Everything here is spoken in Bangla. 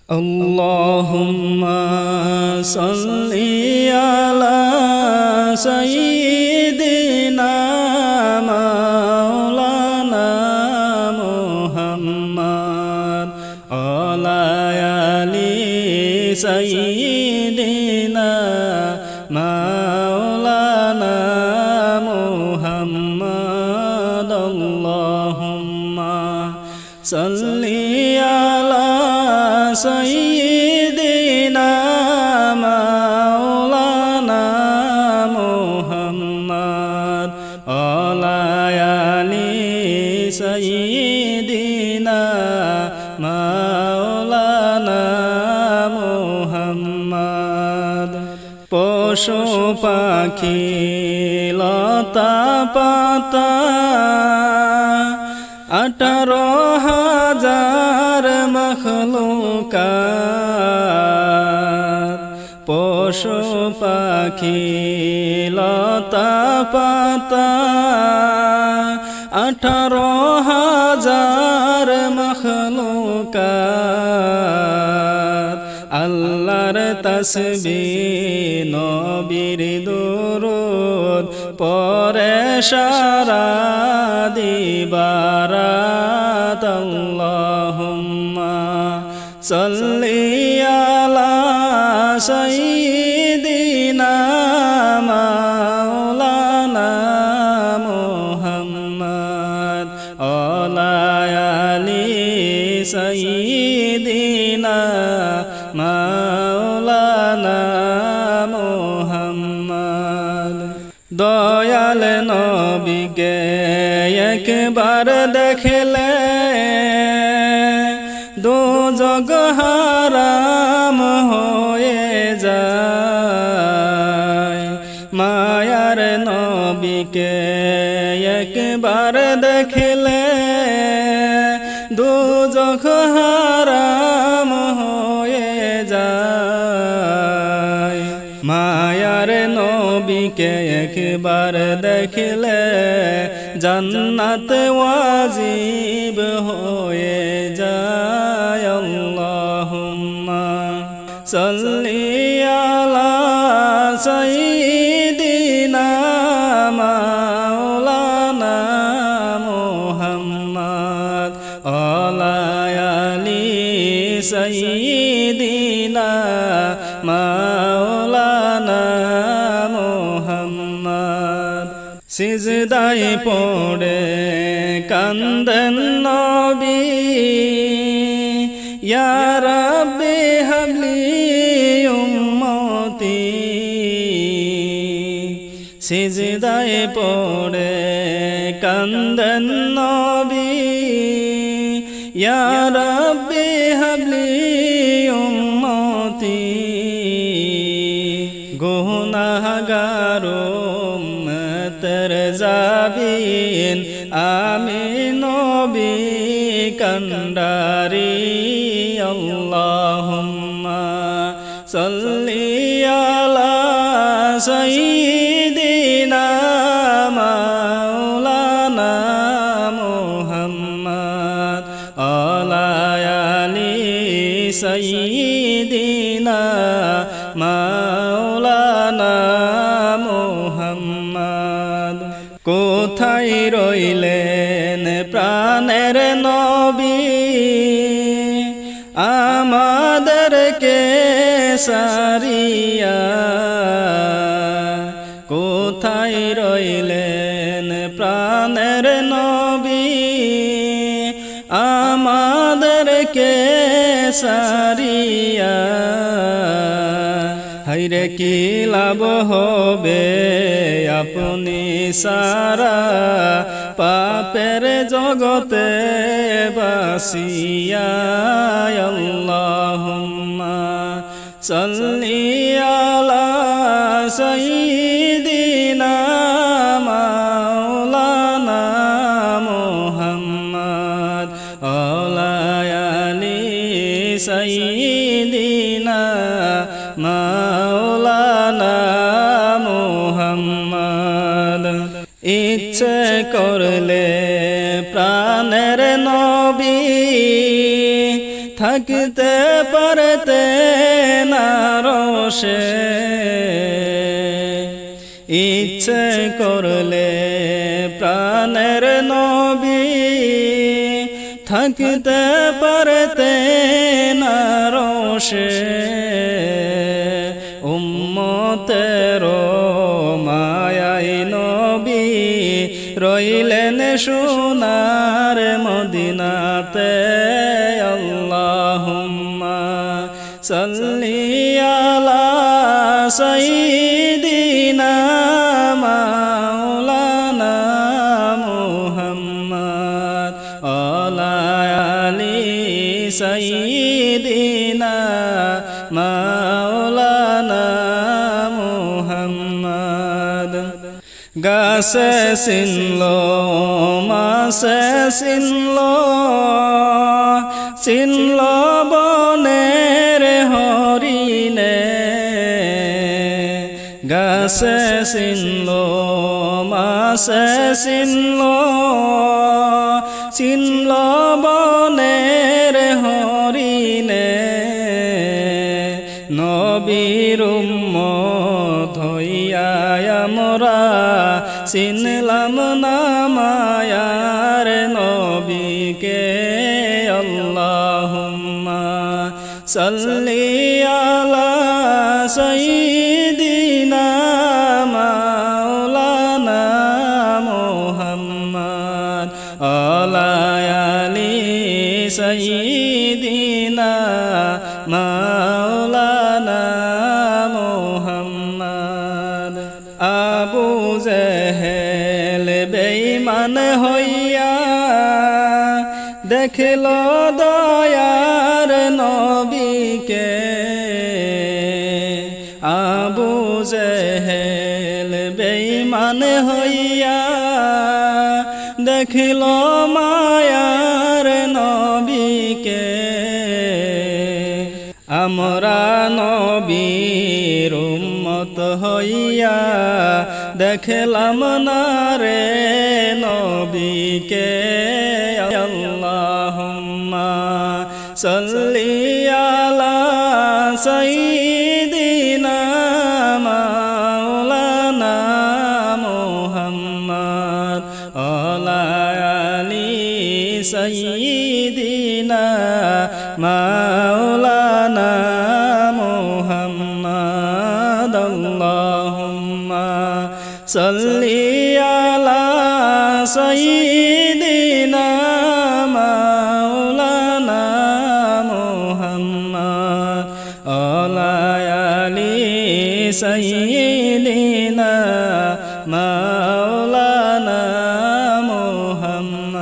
Allahumma salli ala sayyidina maulana Muhammad ala ali sayyidina maulana Muhammad Allahumma salli ala sayyidina maulana Muhammad ala ali sayyidina maulana Muhammad পশু পাখি লতা পাতা 18,000 মখলুকাত পশু পাখি লতা পাতা 18,000 মখলুকাত আল্লাহর তাসবিহ নবীর দুরূদ পড়ে সারা দিবারাত আল্লাহুম্মা সাল্লি আলা সাইয়্যিদিনা মাওলানা মুহাম্মদ আলা আলি সাইয়্যিদিনা মাওলানা মুহাম্মদ দয়াল নবীকে একবার দেখলে দোজখ হারাম হয়ে যায় মায়ার নবীকে একবার দেখলে দোজখ হারাম হয়ে যায় মায়ার নবীকে একবার দেখলে জান্নাত ওয়াজিব হয়ে যায় আল্লাহুম্মা সাল্লি আলা সাইয়্যিদিনা মাওলানা মুহাম্মদ আলা আলি সাইয়্যিদিনা মাওলানা মুহাম্মদ সিজদায় পড়ে কান্দেন নবী ইয়া রাব্বি হাবলি উম্মতি সিজদায় পড়ে কান্দেন নবী ইয়া রাব্বি হাবলি উম্মতি গুনাহগার উম্মতের জাবিন আমি নবী কান্ডারি আল্লাহুম্মা সাল্লি আলা সাইয়্যিদিনা মাওলানা মুহাম্মদ আলা আলি সাইয়্যিদিনা মাওলানা মুহাম্মদ কোথায় রইলেন প্রাণের নবী আমাদেরকে সারিয়া কোথায় রইলেন প্রাণের নবী আমাদেরকে সারিয়া হায়রে কি লাভ হবে আপনি সারা পাপের জগতে বাসিয়া আল্লাহুম্মা সাল্লি আলা সাইয়্যিদিনা মাওলানা মুহাম্মদ আলা আলি সাইয়্যিদিনা মাওলানা মুহাম্মদ ইচ্ছে করলে প্রাণের নবী থাকতে পারতে না রোষে ইচ্ছে করলে প্রাণের নবী থাকতে পারতে না রোষে উম্মতের মায়াই নবী রইলেন সোনার মদিনাতে আল্লাহুম্মা সাল্লি আলা সাইয়্যিদিনা মাওলানা মুহাম্মদ আলা আলি সাইয়্যিদিনা মাওলানা মুহাম্মদ গাছে চিনলো মাছে চিনলো চিনলো বনের হরিণে গাছে চিনলো মাছে চিনলো চিনলো বনের হরিণে নবীর উম্মত হইয়া আমরা চিনলাম না মায়ার নবীকে আল্লাহুম্মা সাল্লি আলা সাইয়্যিদিনা মাওলানা মুহাম্মদ আলা আলি সাইয়্যিদিনা মাওলানা মুহাম্মদ আবু জেহেল বেঈমান হইয়া দেখলো দয়ার নবীকে আবু জেহেল বেঈমান হইয়া দেখলো মায়ার নবীকে আমরা নবীর উম্মত হইয়া দেখলাম না রে নবীকে আল্লাহুম্মা সাল্লি আলা সাইয়্যিদিনা মাওলানা মুহাম্মদ আলা আলি সাইয়্যিদিনা মাওলানা মুহাম্মদ আল্লাহুম্মা সাল্লি আলা সাইয়্যিদিনা মাওলানা মুহাম্মদ আলা আলি সাইয়্যিদিনা মাওলানা মুহাম্মদ